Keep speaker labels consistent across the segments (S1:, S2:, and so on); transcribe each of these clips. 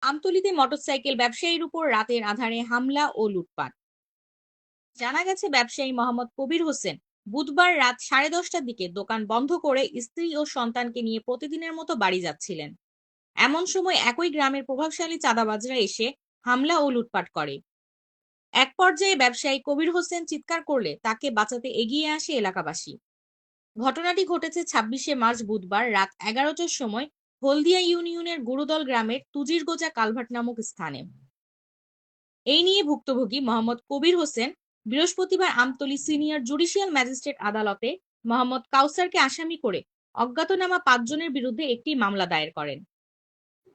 S1: আমতলীতে motorcycle ব্যবসায়ীর উপর রাতের আঁধারে হামলা ও লুটপাট। জানা গেছে ব্যবসায়ী মোহাম্মদ কবির হোসেন বুধবার রাত 10:30টার দিকে দোকান বন্ধ করে স্ত্রী ও সন্তানকে নিয়ে প্রতিদিনের মতো বাড়ি যাচ্ছিলেন। এমন সময় একই গ্রামের প্রভাবশালী চাঁদাবাজরা এসে হামলা ও লুটপাট করে। এক পর্যায়ে ব্যবসায়ী কবির হোসেন চিৎকার করলে তাকে বাঁচাতে এগিয়ে আসে এলাকাবাসী। ঘটনাটি ঘটেছে 26শে মার্চ বুধবার রাত 11টার সময় হলদিয়া ইউনিয়নের গুরুদল গ্রামের তুজিরগোজা কালভার্ট নামক স্থানে। এই নিয়ে ভুক্তভোগী মোহাম্মদ কবির হোসেন বৃহস্পতিবার আমতলী সিনিয়র জুডিশিয়াল ম্যাজিস্ট্রেট আদালতে মোহাম্মদ কাউসারকে আসামি করে অজ্ঞাতনামা 5 জনের বিরুদ্ধে একটি মামলা দায়ের করেন।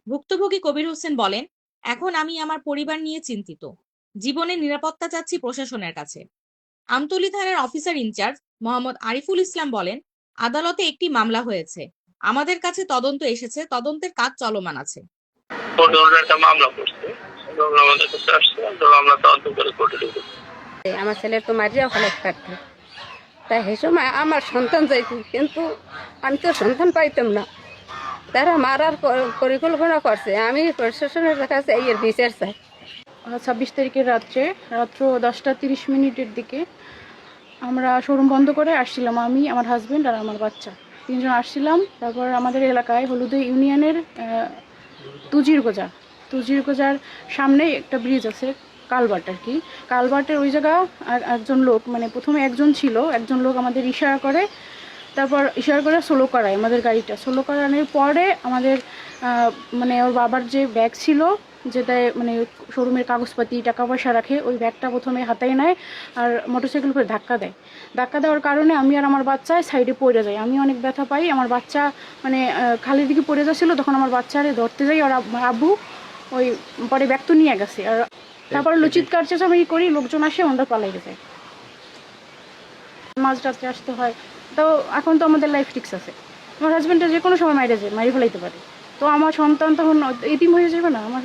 S1: ভুক্তভোগী কবির হোসেন বলেন, এখন আমি আমার পরিবার নিয়ে চিন্তিত। জীবনের নিরাপত্তা চাচ্ছি প্রশাসনের কাছে। আমতলী থানার অফিসার ইনচার্জ মোহাম্মদ আরিফুল ইসলাম বলেন, আদালতে একটি মামলা হয়েছে, আমাদের কাছে তদন্ত এসেছে, তদন্তের কাজ চলমান আছে।
S2: আমার ছেলের তো মারিয়াও খালে থাকতো, তাই সেই সময় আমার সন্তান চাইতো, কিন্তু আমি তো সন্তান পাইতাম না। তারা মারার পরিকল্পনা করছে, আমি প্রশাসনের কাছে এর বিচার চাই।
S3: 26 তারিখের রাত্র 10:30 দিকে আমরা শোরুম বন্ধ করে আসছিলাম, আমি, আমার হাজবেন্ড আর আমার বাচ্চা, 3জন আসছিলাম। তারপর আমাদের এলাকায় হলুদে ইউনিয়নের তুজিরগোজার সামনে একটা ব্রিজ আছে, কালভার্ট আর কি। কালভার্টের ওই জায়গা একজন লোক, মানে প্রথমে একজন লোক আমাদের ইশারা করে, তারপর ইশারা করে স্লো করায় আমাদের গাড়িটা। স্লো করানোর পরে আমাদের মানে ওর বাবার যে ব্যাগ ছিল, যেটায় মানে শোরুমের কাগজপাতি টাকা পয়সা রাখে, ওই ব্যাগটা প্রথমে হাতায় নেয় আর মোটরসাইকেল করে ধাক্কা দেওয়ার কারণে আমি আর আমার বাচ্চা সাইডে পড়ে যাই। আমি অনেক ব্যথা পাই, আমার বাচ্চা মানে খালের দিকে পড়ে যাচ্ছিলো, তখন আমার বাচ্চারে ধরতে যাই আর আব্বু ওই পরে ব্যাগ তো নিয়ে গেছে। আর তারপরে চিৎকার চেঁচামেচি করি, লোকজন আসে, ওরা পালাই গেছে। মাঝরাত্রে আসতে হয়, তো এখন তো আমাদের লাইফ রিস্ক আছে। আমার হাজব্যান্ডটা যে কোনো সময় মারি ফেলাইতে পারে, তো আমার সন্তান তখন এতিম হয়ে যাবে না। আমার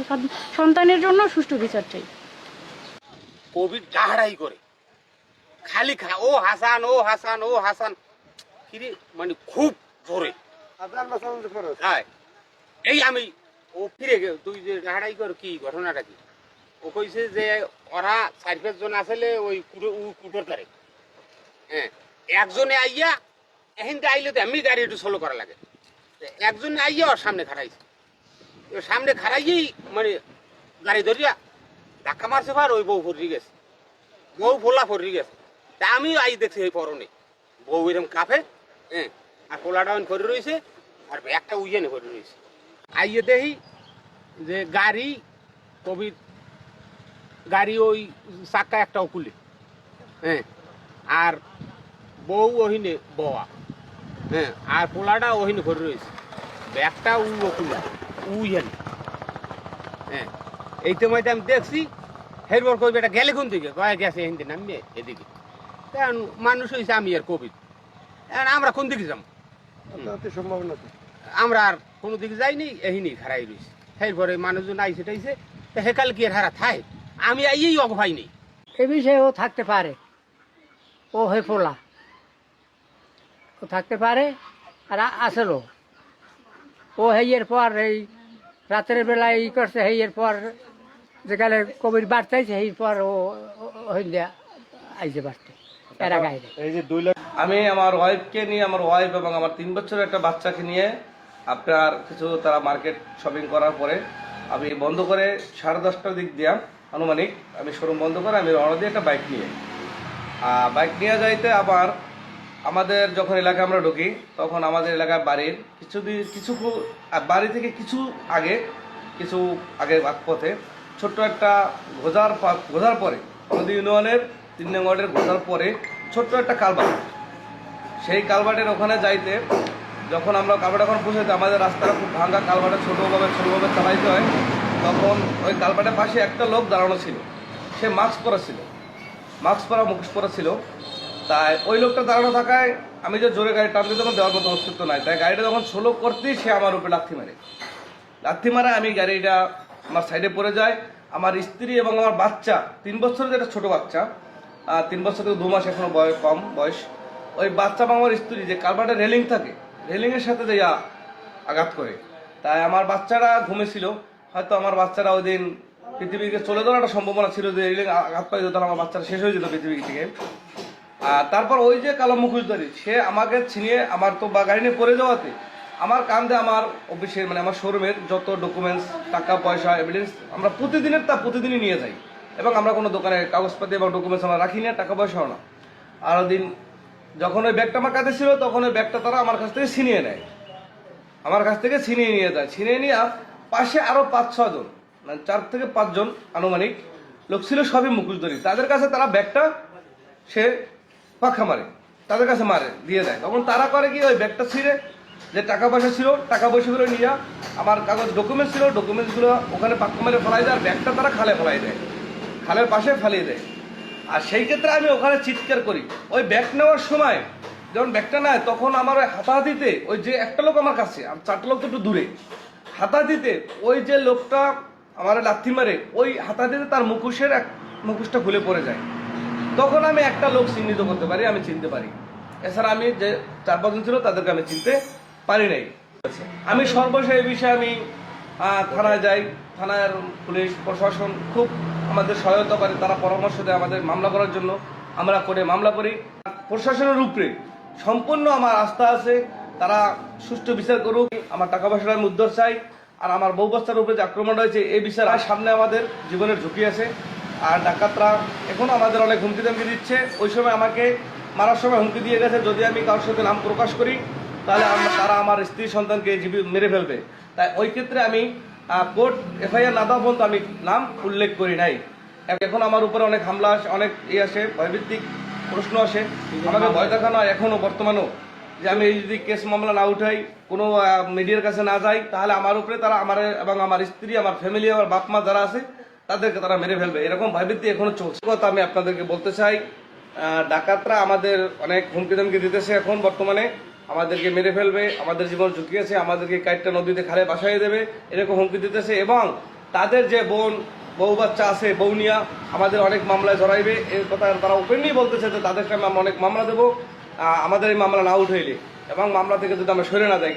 S3: সন্তানের জন্য সুষ্ঠু বিচার চাই।
S4: কোভিড ঝাড়াই করে খালি ও হাসান ফিরে, মানে খুব জোরে এই আমি ও ফিরে গেল। তুই যে ঝাড়াই কর, কি ঘটনাটা কি? ও কইছে যে ওরা 4-5 জন আসলে ওই কুটোর তারে, হ্যাঁ, একজনে আইয়া এখানটা আইলে তো এমনি গাড়ি একটু স্লো করা লাগে। একজনে আইয়া ওর সামনে খাড়াইছে, সামনে খাড়াইয়েই মানে গাড়ি ধরিয়া ধাক্কা মারছে, ভার ওই বউ ফোলা ফরি গেছে। তা আমিও আই দেখছি এই পরনে বউ এরকম কাঁপে, হ্যাঁ, আর পোলাটা ফরি রয়েছে আর একটা উইয়ানে ফরি রয়েছে। আইয়ে দেখি যে গাড়ি ওই চাক্কা একটাও খুলে, হ্যাঁ, আর বউ ওহিনে বওয়া, হ্যাঁ, আর পোলাটা ওহিনে ফরি রয়েছে, ব্যাগটা খুলে উইয়ানে, হ্যাঁ। এই তো মধ্যে আমি দেখছি হেরবার কবি এটা গেলে কোন দিকে গেছে হিন্দি নামিয়ে এদিকে। কারণ মানুষ হয়েছে আমি আর কোভিড, আমরা কোন দিকে যাবো? সম্ভাবনা আমরা আর কোনো দিকে যাইনি, এহিনি হারাই রয়েছে। এরপরে মানুষজন আইসে টাইছে, হেকাল কি আর হারা থাই, আমি আইয়েই অগভাই নেই।
S5: এ বিষয়ে ও থাকতে পারে, ও হয়ে ফোলা, ও থাকতে পারে। আর আসলো ও হেয়ের পর এই রাতের বেলায় ই করছে, হেয়ের পর যেখানে কোভিড বাড়তেছে, এই পর ও হইলে আইসে বাড়তে এরা গাইলে।
S6: এই যে 2 লাখ আমি আমার ওয়াইফকে নিয়ে, আমার ওয়াইফ এবং আমার 3 বছরের একটা বাচ্চাকে নিয়ে আপনার কিছু তারা মার্কেট শপিং করার পরে আমি বন্ধ করে 10:30টার দিক দিয়া আনুমানিক আমি শোরুম বন্ধ করে আমি রওনা দিয়ে একটা বাইক নিয়ে যাইতে, আবার আমাদের যখন এলাকায় আমরা ঢুকি তখন আমাদের এলাকার বাড়ির বাড়ি থেকে কিছু আগে পথে ছোট্ট একটা ঘোজার পরে আমাদের ইউনিয়নের 3 নং ওয়ার্ডের ঘোজার পরে ছোট্ট একটা কালভার্ট, সেই কালভার্টের ওখানে যাইতে যখন আমরা কালভার্ট এখন পৌঁছাইতে আমাদের রাস্তাটা খুব ভাঙা, কালভার্টে ছোটোভাবে চালাইতে হয়। তখন ওই কালভার্টের পাশে একটা লোক দাঁড়ানো ছিল, সে মাস্ক পরা মুখোশ পরা ছিল। তাই ওই লোকটা দাঁড়ানো থাকায় আমি যে জোরে গাড়ি টানতে তখন দেওয়ার মতো অস্তিত্ব নাই, তাই গাড়িটা যখন স্লো করতেই সে আমার উপরে লাথি মারে আমি গাড়িটা আমার সাইডে পড়ে যায়। আমার স্ত্রী এবং আমার বাচ্চা, 3 বছরের যেটা ছোট বাচ্চা, 3 বছর থেকে 2 মাস এখনো কম বয়স, ওই বাচ্চা বা আমার স্ত্রী যে কালভার্টের রেলিং থাকে, রেলিংয়ের সাথে যে আঘাত করে। তাই আমার বাচ্চারা ঘুমেছিল, হয়তো আমার বাচ্চারা ওই দিন পৃথিবীকে চলে যাওয়ার একটা সম্ভাবনা ছিল, যে রেলিং আঘাত পাই তাহলে আমার বাচ্চারা শেষ হয়ে যেত পৃথিবী থেকে। আর তারপর ওই যে কালো মুখোশধারী সে আমাকে ছিনিয়ে আমার তো বা গাড়ি নিয়ে পড়ে যাওয়াতে আমার কান্দে আমার অফিসের মানে আমার শোরুমের যত ডকুমেন্টস, টাকা পয়সা, এভিডেন্স আমরা প্রতিদিনের তা প্রতিদিনই নিয়ে যাই, এবং আমরা কোনো দোকানে কাগজপাতি এবং ডকুমেন্টস আমরা রাখি না, টাকা পয়সাও না। আর ওদিন যখন ওই ব্যাগটা আমার কাছে ছিল তখন ওই ব্যাগটা তারা আমার কাছ থেকে ছিনিয়ে নেয়, আমার কাছ থেকে ছিনিয়ে নিয়ে যায়। ছিনিয়ে নিয়ে পাশে আরো 5-6 জন, মানে 4 থেকে 5 জন আনুমানিক লোক ছিল, সবই মুখোশধারী। তাদের কাছে তারা ব্যাগটা সে পাখা মারে, তাদের কাছে মারে দিয়ে দেয়। তখন তারা করে কি, ওই ব্যাগটা ছিঁড়ে যে টাকা পয়সা ছিল, টাকা পয়সাগুলো নিয়ে আমার কাগজ ডকুমেন্টস ছিল, ডকুমেন্টসগুলো ওখানে পাক্কা মেরে ফেলাই দেয়, আর ব্যাগটা তারা খালে ফেলাই দেয়, খালের পাশে ফেলিয়ে দেয়। আর সেই ক্ষেত্রে আমি ওখানে চিৎকার করি। ওই ব্যাগ নেওয়ার সময় যখন ব্যাগটা নেয় তখন আমার ওই হাতাহাতিতে ওই যে একটা লোক আমার কাছে, আর 4টা লোক তো একটু দূরে, হাতাহাতিতে ওই যে লোকটা আমার লাথি মারে, ওই হাতাহাতিতে তার মুখোশটা খুলে পড়ে যায়। তখন আমি একটা লোক চিহ্নিত করতে পারি, আমি চিনতে পারি। এছাড়া আমি যে 4-5 জন ছিল তাদেরকে আমি চিনতে পারি নাই। আমি সর্বশেষ এই বিষয়ে আমি থানায় যাই, থানার পুলিশ প্রশাসন খুব আমাদের সহায়তা করে, তারা পরামর্শ দেয় আমাদের মামলা করার জন্য, আমরা করে মামলা করি। প্রশাসনের উপরে সম্পূর্ণ আমার আস্থা আছে, তারা সুষ্ঠু বিচার করুক। আমার টাকা পয়সার আমি উদ্ধার চাই। আর আমার বউ বাচ্চার উপরে যে আক্রমণ হয়েছে এই বিচার সামনে আমাদের জীবনের ঝুঁকি আছে। আর ডাকাতরা এখনো আমাদের অনেক হুমকি দামকি দিচ্ছে। ওই সময় আমাকে মারার সময় হুমকি দিয়ে গেছে, যদি আমি কারোর সাথে নাম প্রকাশ করি তাহলে তারা আমার স্ত্রী সন্তানকে মেরে ফেলবে। তাই ওই ক্ষেত্রে আমি কোর্ট এফআইআর না দেওয়া পর্যন্ত আমি নাম উল্লেখ করি নাই। এখন আমার উপরে অনেক হামলা আসে, অনেক আসে, ভয়ভিত্তিক প্রশ্ন আসে, আমাকে ভয় দেখানো হয় এখনো বর্তমানেও, যে আমি এই যদি কেস মামলা না উঠাই, কোনো মিডিয়ার কাছে না যাই, তাহলে আমার উপরে তারা আমার এবং আমার স্ত্রী, আমার ফ্যামিলি, আমার বাপ মা যারা আছে তাদেরকে তারা মেরে ফেলবে, এরকম ভয়ভিত্তি এখনো চলছে। কথা আমি আপনাদেরকে বলতে চাই, ডাকাতরা আমাদের অনেক হুমকি ধমকি দিতেছে, এখন বর্তমানে আমাদেরকে মেরে ফেলবে, আমাদের জীবন ঝুঁকি আছে, আমাদেরকে কাইটটা নদীতে খালে বাসায় দেবে, এরকম হুমকি দিতেছে। এবং তাদের যে বউ বাচ্চা আছে, বউ নিয়া আমাদের অনেক মামলায় জড়াইবে, এর কথা তারা ওপেনলি বলতেছে যে তাদেরকে আমি অনেক মামলা দেবো আমাদের এই মামলা না উঠাইলে, এবং মামলা থেকে যদি আমরা সরে না যাই।